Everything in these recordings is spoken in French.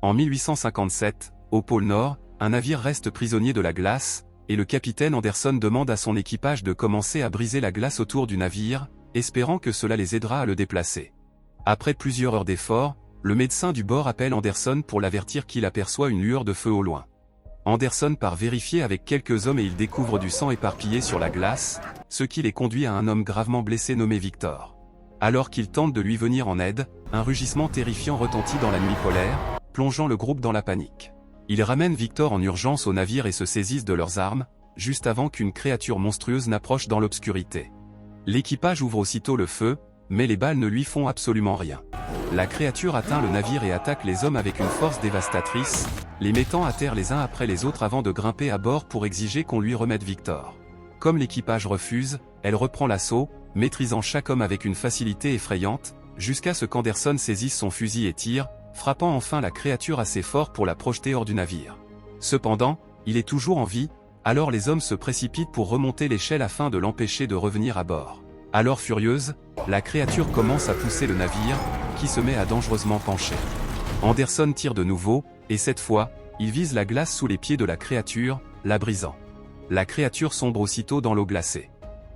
En 1857, au pôle Nord, un navire reste prisonnier de la glace, et le capitaine Anderson demande à son équipage de commencer à briser la glace autour du navire, espérant que cela les aidera à le déplacer. Après plusieurs heures d'efforts, le médecin du bord appelle Anderson pour l'avertir qu'il aperçoit une lueur de feu au loin. Anderson part vérifier avec quelques hommes et il découvre du sang éparpillé sur la glace, ce qui les conduit à un homme gravement blessé nommé Victor. Alors qu'il tente de lui venir en aide, un rugissement terrifiant retentit dans la nuit polaire, plongeant le groupe dans la panique. Ils ramènent Victor en urgence au navire et se saisissent de leurs armes, juste avant qu'une créature monstrueuse n'approche dans l'obscurité. L'équipage ouvre aussitôt le feu, mais les balles ne lui font absolument rien. La créature atteint le navire et attaque les hommes avec une force dévastatrice, les mettant à terre les uns après les autres avant de grimper à bord pour exiger qu'on lui remette Victor. Comme l'équipage refuse, elle reprend l'assaut, maîtrisant chaque homme avec une facilité effrayante, jusqu'à ce qu'Anderson saisisse son fusil et tire, frappant enfin la créature assez fort pour la projeter hors du navire. Cependant, il est toujours en vie, alors les hommes se précipitent pour remonter l'échelle afin de l'empêcher de revenir à bord. Alors furieuse, la créature commence à pousser le navire, qui se met à dangereusement pencher. Anderson tire de nouveau, et cette fois, il vise la glace sous les pieds de la créature, la brisant. La créature sombre aussitôt dans l'eau glacée.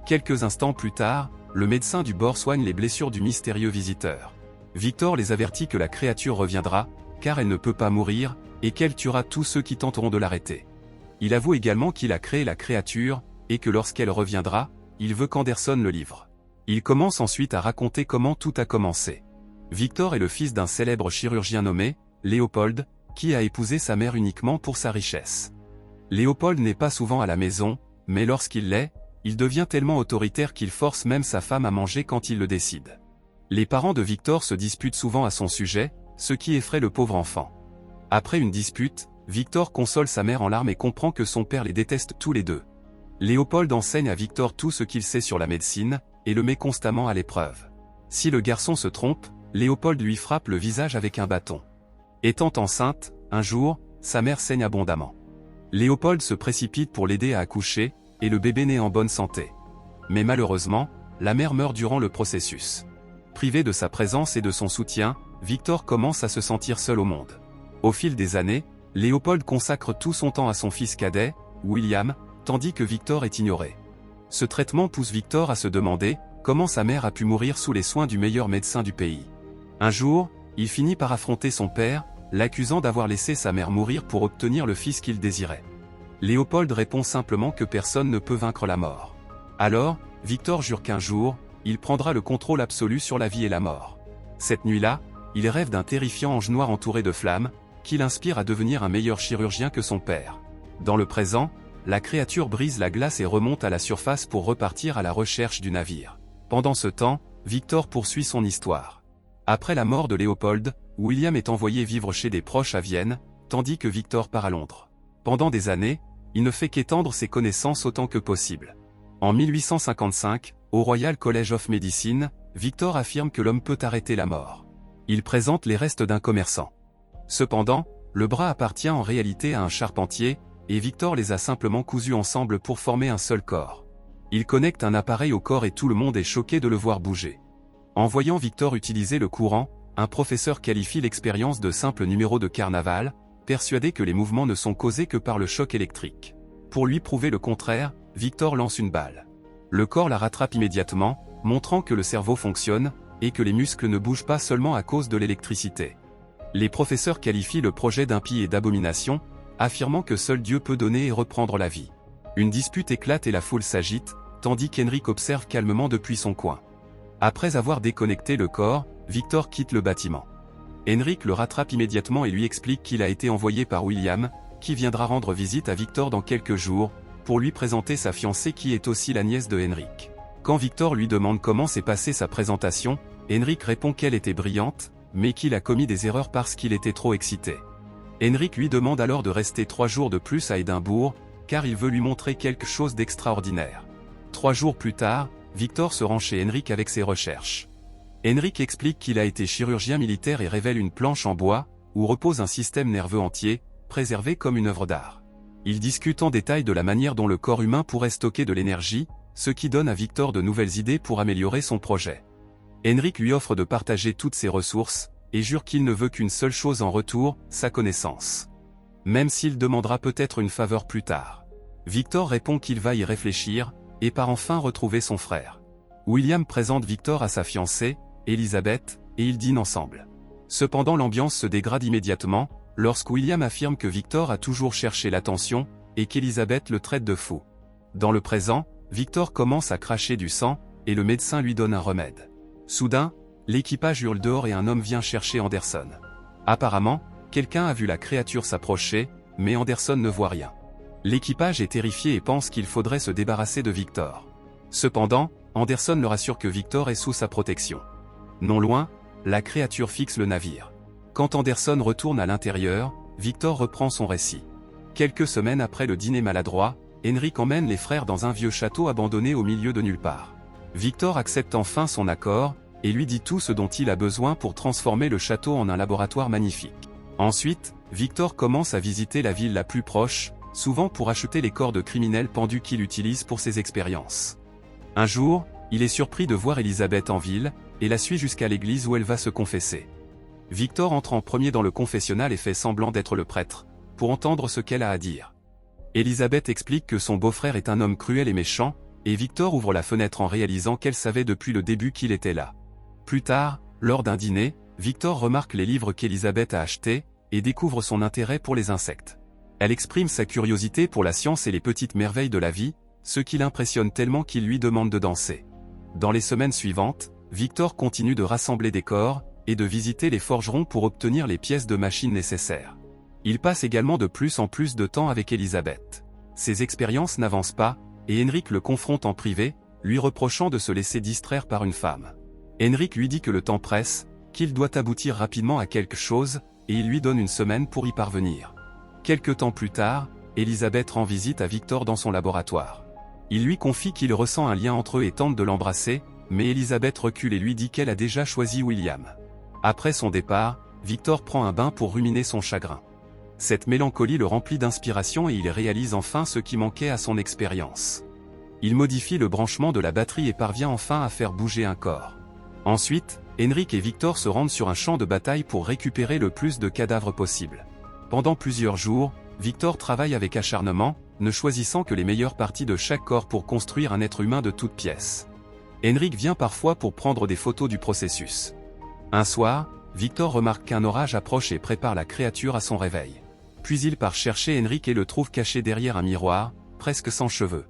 Quelques instants plus tard, le médecin du bord soigne les blessures du mystérieux visiteur. Victor les avertit que la créature reviendra, car elle ne peut pas mourir, et qu'elle tuera tous ceux qui tenteront de l'arrêter. Il avoue également qu'il a créé la créature, et que lorsqu'elle reviendra, il veut qu'Anderson le livre. Il commence ensuite à raconter comment tout a commencé. Victor est le fils d'un célèbre chirurgien nommé Léopold, qui a épousé sa mère uniquement pour sa richesse. Léopold n'est pas souvent à la maison, mais lorsqu'il l'est, il devient tellement autoritaire qu'il force même sa femme à manger quand il le décide. Les parents de Victor se disputent souvent à son sujet, ce qui effraie le pauvre enfant. Après une dispute, Victor console sa mère en larmes et comprend que son père les déteste tous les deux. Léopold enseigne à Victor tout ce qu'il sait sur la médecine, et le met constamment à l'épreuve. Si le garçon se trompe, Léopold lui frappe le visage avec un bâton. Étant enceinte, un jour, sa mère saigne abondamment. Léopold se précipite pour l'aider à accoucher, et le bébé naît en bonne santé. Mais malheureusement, la mère meurt durant le processus. Privé de sa présence et de son soutien, Victor commence à se sentir seul au monde. Au fil des années, Léopold consacre tout son temps à son fils cadet, William, tandis que Victor est ignoré. Ce traitement pousse Victor à se demander comment sa mère a pu mourir sous les soins du meilleur médecin du pays. Un jour, il finit par affronter son père, l'accusant d'avoir laissé sa mère mourir pour obtenir le fils qu'il désirait. Léopold répond simplement que personne ne peut vaincre la mort. Alors, Victor jure qu'un jour, il prendra le contrôle absolu sur la vie et la mort. Cette nuit-là, il rêve d'un terrifiant ange noir entouré de flammes, qui l'inspire à devenir un meilleur chirurgien que son père. Dans le présent, la créature brise la glace et remonte à la surface pour repartir à la recherche du navire. Pendant ce temps, Victor poursuit son histoire. Après la mort de Léopold, William est envoyé vivre chez des proches à Vienne, tandis que Victor part à Londres. Pendant des années, il ne fait qu'étendre ses connaissances autant que possible. En 1855, au Royal College of Medicine, Victor affirme que l'homme peut arrêter la mort. Il présente les restes d'un commerçant. Cependant, le bras appartient en réalité à un charpentier, et Victor les a simplement cousus ensemble pour former un seul corps. Il connecte un appareil au corps et tout le monde est choqué de le voir bouger. En voyant Victor utiliser le courant, un professeur qualifie l'expérience de simple numéro de carnaval, persuadé que les mouvements ne sont causés que par le choc électrique. Pour lui prouver le contraire, Victor lance une balle. Le corps la rattrape immédiatement, montrant que le cerveau fonctionne, et que les muscles ne bougent pas seulement à cause de l'électricité. Les professeurs qualifient le projet d'impie et d'abomination, affirmant que seul Dieu peut donner et reprendre la vie. Une dispute éclate et la foule s'agite, tandis qu'Henrik observe calmement depuis son coin. Après avoir déconnecté le corps, Victor quitte le bâtiment. Henrik le rattrape immédiatement et lui explique qu'il a été envoyé par William, qui viendra rendre visite à Victor dans quelques jours, pour lui présenter sa fiancée qui est aussi la nièce de Henrik. Quand Victor lui demande comment s'est passée sa présentation, Henrik répond qu'elle était brillante, mais qu'il a commis des erreurs parce qu'il était trop excité. Henrik lui demande alors de rester 3 jours de plus à Édimbourg, car il veut lui montrer quelque chose d'extraordinaire. 3 jours plus tard, Victor se rend chez Henrik avec ses recherches. Henrik explique qu'il a été chirurgien militaire et révèle une planche en bois, où repose un système nerveux entier, préservé comme une œuvre d'art. Il discute en détail de la manière dont le corps humain pourrait stocker de l'énergie, ce qui donne à Victor de nouvelles idées pour améliorer son projet. Henrik lui offre de partager toutes ses ressources, et jure qu'il ne veut qu'une seule chose en retour, sa connaissance. Même s'il demandera peut-être une faveur plus tard. Victor répond qu'il va y réfléchir, et part enfin retrouver son frère. William présente Victor à sa fiancée, Elizabeth, et ils dînent ensemble. Cependant l'ambiance se dégrade immédiatement, lorsque William affirme que Victor a toujours cherché l'attention, et qu'Elizabeth le traite de fou. Dans le présent, Victor commence à cracher du sang, et le médecin lui donne un remède. Soudain, l'équipage hurle dehors et un homme vient chercher Anderson. Apparemment, quelqu'un a vu la créature s'approcher, mais Anderson ne voit rien. L'équipage est terrifié et pense qu'il faudrait se débarrasser de Victor. Cependant, Anderson leur assure que Victor est sous sa protection. Non loin, la créature fixe le navire. Quand Anderson retourne à l'intérieur, Victor reprend son récit. Quelques semaines après le dîner maladroit, Henrik emmène les frères dans un vieux château abandonné au milieu de nulle part. Victor accepte enfin son accord, et lui dit tout ce dont il a besoin pour transformer le château en un laboratoire magnifique. Ensuite, Victor commence à visiter la ville la plus proche, souvent pour acheter les corps de criminels pendus qu'il utilise pour ses expériences. Un jour, il est surpris de voir Elizabeth en ville, et la suit jusqu'à l'église où elle va se confesser. Victor entre en premier dans le confessionnal et fait semblant d'être le prêtre, pour entendre ce qu'elle a à dire. Elizabeth explique que son beau-frère est un homme cruel et méchant, et Victor ouvre la fenêtre en réalisant qu'elle savait depuis le début qu'il était là. Plus tard, lors d'un dîner, Victor remarque les livres qu'Elizabeth a achetés, et découvre son intérêt pour les insectes. Elle exprime sa curiosité pour la science et les petites merveilles de la vie, ce qui l'impressionne tellement qu'il lui demande de danser. Dans les semaines suivantes, Victor continue de rassembler des corps, et de visiter les forgerons pour obtenir les pièces de machines nécessaires. Il passe également de plus en plus de temps avec Elizabeth. Ses expériences n'avancent pas, et Henrik le confronte en privé, lui reprochant de se laisser distraire par une femme. Henrik lui dit que le temps presse, qu'il doit aboutir rapidement à quelque chose, et il lui donne une semaine pour y parvenir. Quelque temps plus tard, Elizabeth rend visite à Victor dans son laboratoire. Il lui confie qu'il ressent un lien entre eux et tente de l'embrasser, mais Elizabeth recule et lui dit qu'elle a déjà choisi William. Après son départ, Victor prend un bain pour ruminer son chagrin. Cette mélancolie le remplit d'inspiration et il réalise enfin ce qui manquait à son expérience. Il modifie le branchement de la batterie et parvient enfin à faire bouger un corps. Ensuite, Henrik et Victor se rendent sur un champ de bataille pour récupérer le plus de cadavres possible. Pendant plusieurs jours, Victor travaille avec acharnement, ne choisissant que les meilleures parties de chaque corps pour construire un être humain de toutes pièces. Henrik vient parfois pour prendre des photos du processus. Un soir, Victor remarque qu'un orage approche et prépare la créature à son réveil. Puis il part chercher Henrik et le trouve caché derrière un miroir, presque sans cheveux.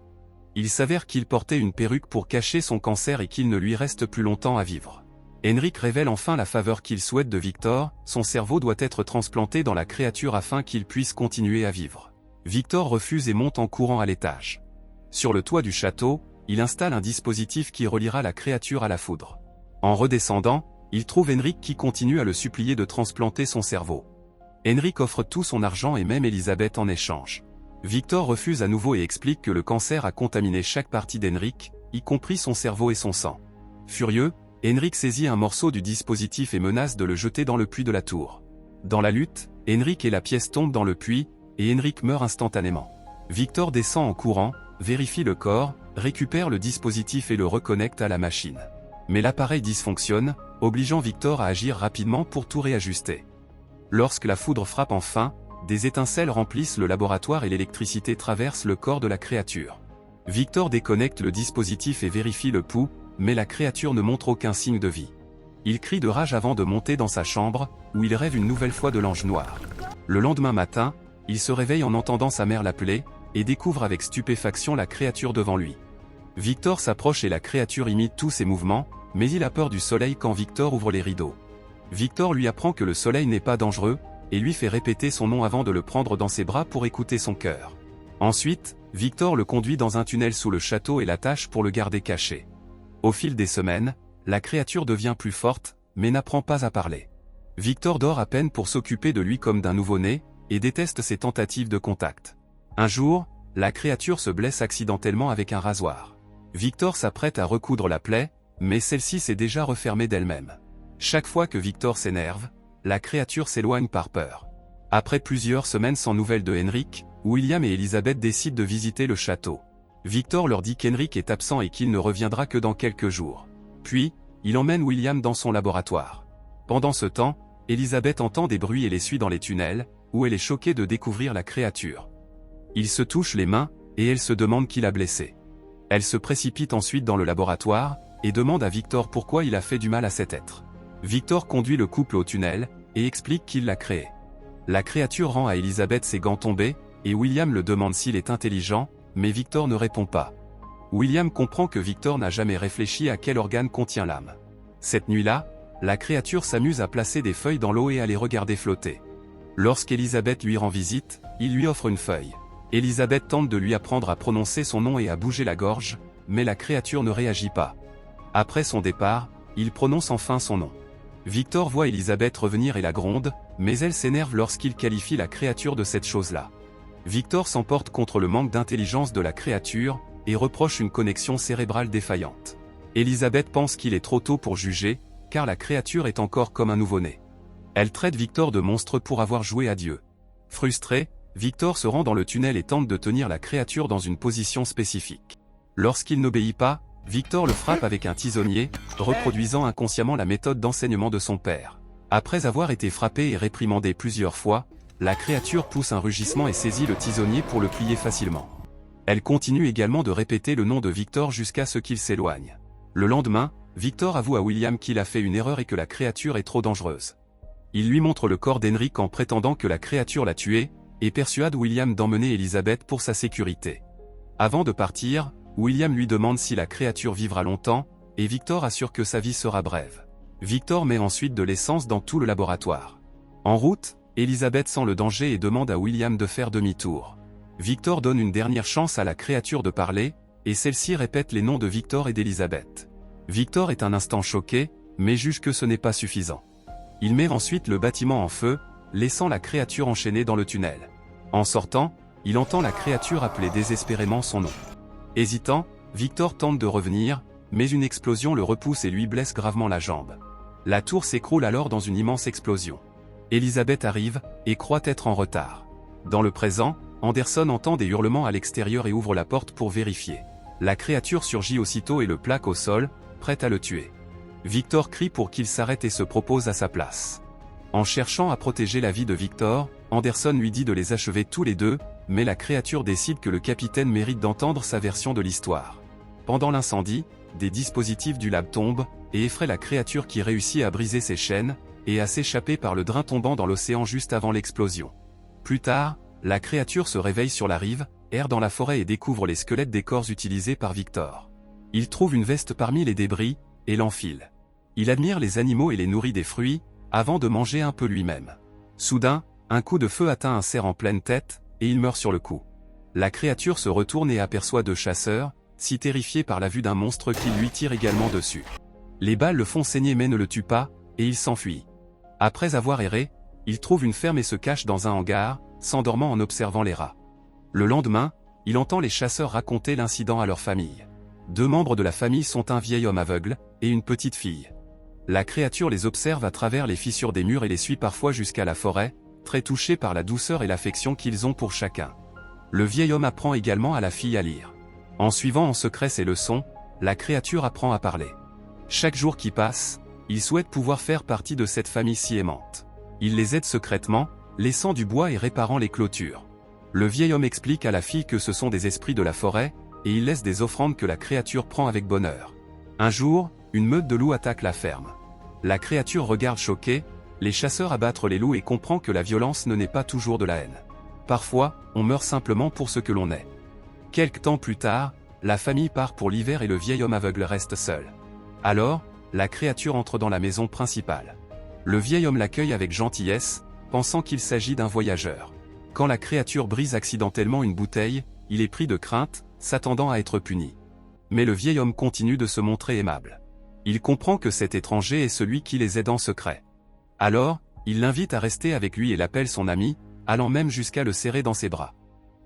Il s'avère qu'il portait une perruque pour cacher son cancer et qu'il ne lui reste plus longtemps à vivre. Henrik révèle enfin la faveur qu'il souhaite de Victor, son cerveau doit être transplanté dans la créature afin qu'il puisse continuer à vivre. Victor refuse et monte en courant à l'étage. Sur le toit du château, il installe un dispositif qui reliera la créature à la foudre. En redescendant, il trouve Henrik qui continue à le supplier de transplanter son cerveau. Henrik offre tout son argent et même Elizabeth en échange. Victor refuse à nouveau et explique que le cancer a contaminé chaque partie d'Henrik, y compris son cerveau et son sang. Furieux, Henrik saisit un morceau du dispositif et menace de le jeter dans le puits de la tour. Dans la lutte, Henrik et la pièce tombent dans le puits, et Henrik meurt instantanément. Victor descend en courant, vérifie le corps, récupère le dispositif et le reconnecte à la machine. Mais l'appareil dysfonctionne, obligeant Victor à agir rapidement pour tout réajuster. Lorsque la foudre frappe enfin, des étincelles remplissent le laboratoire et l'électricité traverse le corps de la créature. Victor déconnecte le dispositif et vérifie le pouls, mais la créature ne montre aucun signe de vie. Il crie de rage avant de monter dans sa chambre, où il rêve une nouvelle fois de l'ange noir. Le lendemain matin, il se réveille en entendant sa mère l'appeler, et découvre avec stupéfaction la créature devant lui. Victor s'approche et la créature imite tous ses mouvements, mais il a peur du soleil quand Victor ouvre les rideaux. Victor lui apprend que le soleil n'est pas dangereux, et lui fait répéter son nom avant de le prendre dans ses bras pour écouter son cœur. Ensuite, Victor le conduit dans un tunnel sous le château et l'attache pour le garder caché. Au fil des semaines, la créature devient plus forte, mais n'apprend pas à parler. Victor dort à peine pour s'occuper de lui comme d'un nouveau-né, et déteste ses tentatives de contact. Un jour, la créature se blesse accidentellement avec un rasoir. Victor s'apprête à recoudre la plaie, mais celle-ci s'est déjà refermée d'elle-même. Chaque fois que Victor s'énerve, la créature s'éloigne par peur. Après plusieurs semaines sans nouvelles de Henrik, William et Elizabeth décident de visiter le château. Victor leur dit qu'Henrik est absent et qu'il ne reviendra que dans quelques jours. Puis, il emmène William dans son laboratoire. Pendant ce temps, Elisabeth entend des bruits et les suit dans les tunnels, où elle est choquée de découvrir la créature. Ils se touchent les mains, et elle se demande qui l'a blessée. Elle se précipite ensuite dans le laboratoire, et demande à Victor pourquoi il a fait du mal à cet être. Victor conduit le couple au tunnel, et explique qu'il l'a créé. La créature rend à Elisabeth ses gants tombés, et William le demande s'il est intelligent, mais Victor ne répond pas. William comprend que Victor n'a jamais réfléchi à quel organe contient l'âme. Cette nuit-là, la créature s'amuse à placer des feuilles dans l'eau et à les regarder flotter. Lorsqu'Elisabeth lui rend visite, il lui offre une feuille. Elisabeth tente de lui apprendre à prononcer son nom et à bouger la gorge, mais la créature ne réagit pas. Après son départ, il prononce enfin son nom. Victor voit Elisabeth revenir et la gronde, mais elle s'énerve lorsqu'il qualifie la créature de cette chose-là. Victor s'emporte contre le manque d'intelligence de la créature, et reproche une connexion cérébrale défaillante. Elisabeth pense qu'il est trop tôt pour juger, car la créature est encore comme un nouveau-né. Elle traite Victor de monstre pour avoir joué à Dieu. Frustré, Victor se rend dans le tunnel et tente de tenir la créature dans une position spécifique. Lorsqu'il n'obéit pas, Victor le frappe avec un tisonnier, reproduisant inconsciemment la méthode d'enseignement de son père. Après avoir été frappé et réprimandé plusieurs fois, la créature pousse un rugissement et saisit le tisonnier pour le plier facilement. Elle continue également de répéter le nom de Victor jusqu'à ce qu'il s'éloigne. Le lendemain, Victor avoue à William qu'il a fait une erreur et que la créature est trop dangereuse. Il lui montre le corps d'Henrik en prétendant que la créature l'a tué, et persuade William d'emmener Elisabeth pour sa sécurité. Avant de partir, William lui demande si la créature vivra longtemps, et Victor assure que sa vie sera brève. Victor met ensuite de l'essence dans tout le laboratoire. En route, Elisabeth sent le danger et demande à William de faire demi-tour. Victor donne une dernière chance à la créature de parler, et celle-ci répète les noms de Victor et d'Elisabeth. Victor est un instant choqué, mais juge que ce n'est pas suffisant. Il met ensuite le bâtiment en feu, laissant la créature enchaînée dans le tunnel. En sortant, il entend la créature appeler désespérément son nom. Hésitant, Victor tente de revenir, mais une explosion le repousse et lui blesse gravement la jambe. La tour s'écroule alors dans une immense explosion. Elisabeth arrive, et croit être en retard. Dans le présent, Anderson entend des hurlements à l'extérieur et ouvre la porte pour vérifier. La créature surgit aussitôt et le plaque au sol, prête à le tuer. Victor crie pour qu'il s'arrête et se propose à sa place. En cherchant à protéger la vie de Victor, Anderson lui dit de les achever tous les deux, mais la créature décide que le capitaine mérite d'entendre sa version de l'histoire. Pendant l'incendie, des dispositifs du lab tombent, et effraient la créature qui réussit à briser ses chaînes, et à s'échapper par le drain tombant dans l'océan juste avant l'explosion. Plus tard, la créature se réveille sur la rive, erre dans la forêt et découvre les squelettes des corps utilisés par Victor. Il trouve une veste parmi les débris, et l'enfile. Il admire les animaux et les nourrit des fruits, avant de manger un peu lui-même. Soudain, un coup de feu atteint un cerf en pleine tête, et il meurt sur le coup. La créature se retourne et aperçoit deux chasseurs, si terrifiés par la vue d'un monstre qui lui tire également dessus. Les balles le font saigner mais ne le tuent pas, et il s'enfuit. Après avoir erré, il trouve une ferme et se cache dans un hangar, s'endormant en observant les rats. Le lendemain, il entend les chasseurs raconter l'incident à leur famille. Deux membres de la famille sont un vieil homme aveugle, et une petite fille. La créature les observe à travers les fissures des murs et les suit parfois jusqu'à la forêt, très touchés par la douceur et l'affection qu'ils ont pour chacun. Le vieil homme apprend également à la fille à lire. En suivant en secret ses leçons, la créature apprend à parler. Chaque jour qui passe, il souhaite pouvoir faire partie de cette famille si aimante. Il les aide secrètement, laissant du bois et réparant les clôtures. Le vieil homme explique à la fille que ce sont des esprits de la forêt, et il laisse des offrandes que la créature prend avec bonheur. Un jour, une meute de loups attaque la ferme. La créature regarde choquée, les chasseurs abattre les loups et comprend que la violence ne naît pas toujours de la haine. Parfois, on meurt simplement pour ce que l'on est. Quelque temps plus tard, la famille part pour l'hiver et le vieil homme aveugle reste seul. Alors, la créature entre dans la maison principale. Le vieil homme l'accueille avec gentillesse, pensant qu'il s'agit d'un voyageur. Quand la créature brise accidentellement une bouteille, il est pris de crainte, s'attendant à être puni. Mais le vieil homme continue de se montrer aimable. Il comprend que cet étranger est celui qui les aide en secret. Alors, il l'invite à rester avec lui et l'appelle son ami, allant même jusqu'à le serrer dans ses bras.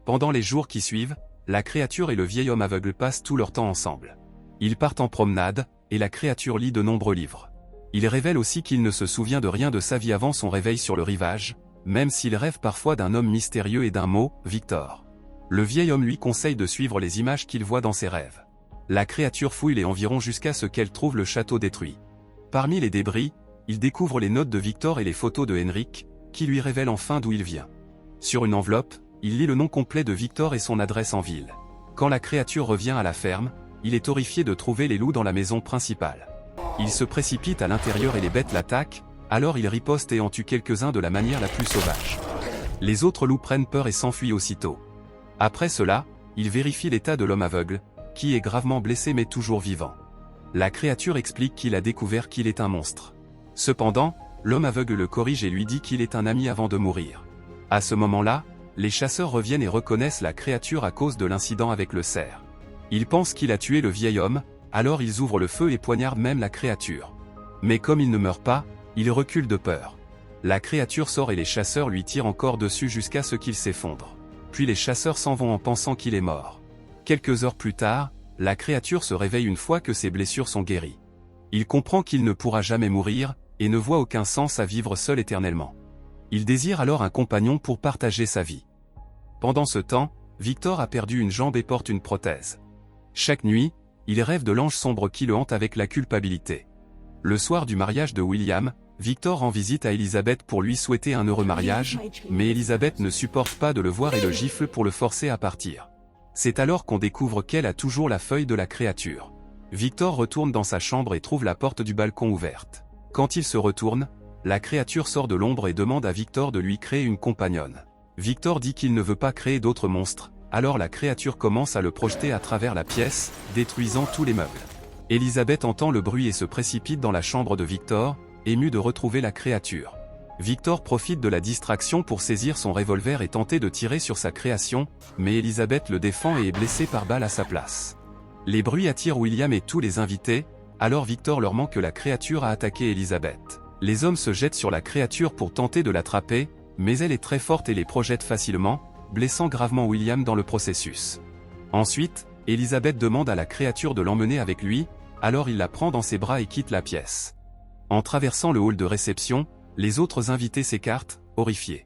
Pendant les jours qui suivent, la créature et le vieil homme aveugle passent tout leur temps ensemble. Ils partent en promenade, et la créature lit de nombreux livres. Il révèle aussi qu'il ne se souvient de rien de sa vie avant son réveil sur le rivage, même s'il rêve parfois d'un homme mystérieux et d'un mot, Victor. Le vieil homme lui conseille de suivre les images qu'il voit dans ses rêves. La créature fouille les environs jusqu'à ce qu'elle trouve le château détruit. Parmi les débris, il découvre les notes de Victor et les photos de Henrik, qui lui révèlent enfin d'où il vient. Sur une enveloppe, il lit le nom complet de Victor et son adresse en ville. Quand la créature revient à la ferme, il est horrifié de trouver les loups dans la maison principale. Il se précipite à l'intérieur et les bêtes l'attaquent, alors il riposte et en tue quelques-uns de la manière la plus sauvage. Les autres loups prennent peur et s'enfuient aussitôt. Après cela, il vérifie l'état de l'homme aveugle, qui est gravement blessé mais toujours vivant. La créature explique qu'il a découvert qu'il est un monstre. Cependant, l'homme aveugle le corrige et lui dit qu'il est un ami avant de mourir. À ce moment-là, les chasseurs reviennent et reconnaissent la créature à cause de l'incident avec le cerf. Ils pensent qu'il a tué le vieil homme, alors ils ouvrent le feu et poignardent même la créature. Mais comme il ne meurt pas, il recule de peur. La créature sort et les chasseurs lui tirent encore dessus jusqu'à ce qu'il s'effondre. Puis les chasseurs s'en vont en pensant qu'il est mort. Quelques heures plus tard, la créature se réveille une fois que ses blessures sont guéries. Il comprend qu'il ne pourra jamais mourir, et ne voit aucun sens à vivre seul éternellement. Il désire alors un compagnon pour partager sa vie. Pendant ce temps, Victor a perdu une jambe et porte une prothèse. Chaque nuit, il rêve de l'ange sombre qui le hante avec la culpabilité. Le soir du mariage de William, Victor rend visite à Elisabeth pour lui souhaiter un heureux mariage, mais Elisabeth ne supporte pas de le voir et le gifle pour le forcer à partir. C'est alors qu'on découvre qu'elle a toujours la feuille de la créature. Victor retourne dans sa chambre et trouve la porte du balcon ouverte. Quand il se retourne, la créature sort de l'ombre et demande à Victor de lui créer une compagnonne. Victor dit qu'il ne veut pas créer d'autres monstres, alors la créature commence à le projeter à travers la pièce, détruisant tous les meubles. Elisabeth entend le bruit et se précipite dans la chambre de Victor, ému de retrouver la créature. Victor profite de la distraction pour saisir son revolver et tenter de tirer sur sa création, mais Elisabeth le défend et est blessée par balle à sa place. Les bruits attirent William et tous les invités, alors Victor leur ment que la créature a attaqué Elisabeth. Les hommes se jettent sur la créature pour tenter de l'attraper, mais elle est très forte et les projette facilement, blessant gravement William dans le processus. Ensuite, Elisabeth demande à la créature de l'emmener avec lui, alors il la prend dans ses bras et quitte la pièce. En traversant le hall de réception, les autres invités s'écartent, horrifiés.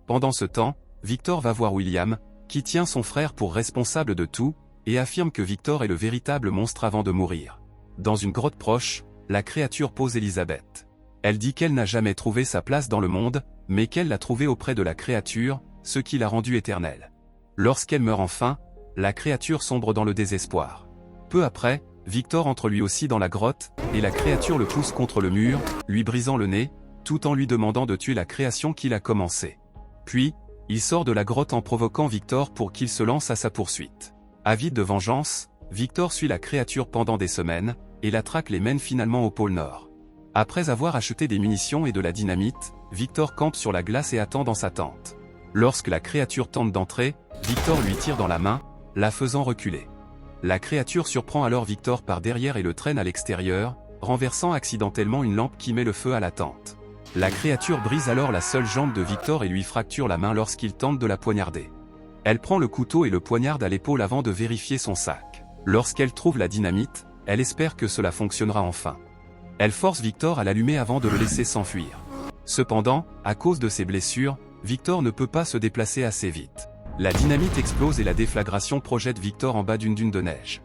Pendant ce temps, Victor va voir William, qui tient son frère pour responsable de tout, et affirme que Victor est le véritable monstre avant de mourir. Dans une grotte proche, la créature pose Elisabeth. Elle dit qu'elle n'a jamais trouvé sa place dans le monde, mais qu'elle l'a trouvée auprès de la créature, ce qui l'a rendue éternelle. Lorsqu'elle meurt enfin, la créature sombre dans le désespoir. Peu après, Victor entre lui aussi dans la grotte, et la créature le pousse contre le mur, lui brisant le nez, tout en lui demandant de tuer la création qu'il a commencée. Puis, il sort de la grotte en provoquant Victor pour qu'il se lance à sa poursuite. Avide de vengeance, Victor suit la créature pendant des semaines, et la traque les mène finalement au pôle Nord. Après avoir acheté des munitions et de la dynamite, Victor campe sur la glace et attend dans sa tente. Lorsque la créature tente d'entrer, Victor lui tire dans la main, la faisant reculer. La créature surprend alors Victor par derrière et le traîne à l'extérieur, renversant accidentellement une lampe qui met le feu à la tente. La créature brise alors la seule jambe de Victor et lui fracture la main lorsqu'il tente de la poignarder. Elle prend le couteau et le poignarde à l'épaule avant de vérifier son sac. Lorsqu'elle trouve la dynamite, elle espère que cela fonctionnera enfin. Elle force Victor à l'allumer avant de le laisser s'enfuir. Cependant, à cause de ses blessures, Victor ne peut pas se déplacer assez vite. La dynamite explose et la déflagration projette Victor en bas d'une dune de neige.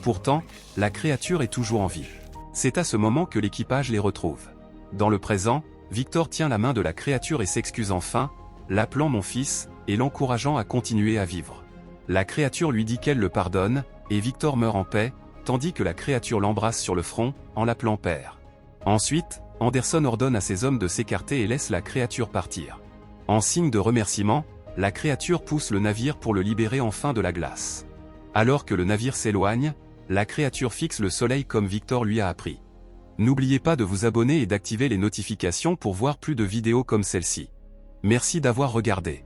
Pourtant, la créature est toujours en vie. C'est à ce moment que l'équipage les retrouve. Dans le présent, Victor tient la main de la créature et s'excuse enfin, l'appelant mon fils, et l'encourageant à continuer à vivre. La créature lui dit qu'elle le pardonne, et Victor meurt en paix, tandis que la créature l'embrasse sur le front, en l'appelant père. Ensuite, Anderson ordonne à ses hommes de s'écarter et laisse la créature partir. En signe de remerciement, la créature pousse le navire pour le libérer enfin de la glace. Alors que le navire s'éloigne, la créature fixe le soleil comme Victor lui a appris. N'oubliez pas de vous abonner et d'activer les notifications pour voir plus de vidéos comme celle-ci. Merci d'avoir regardé.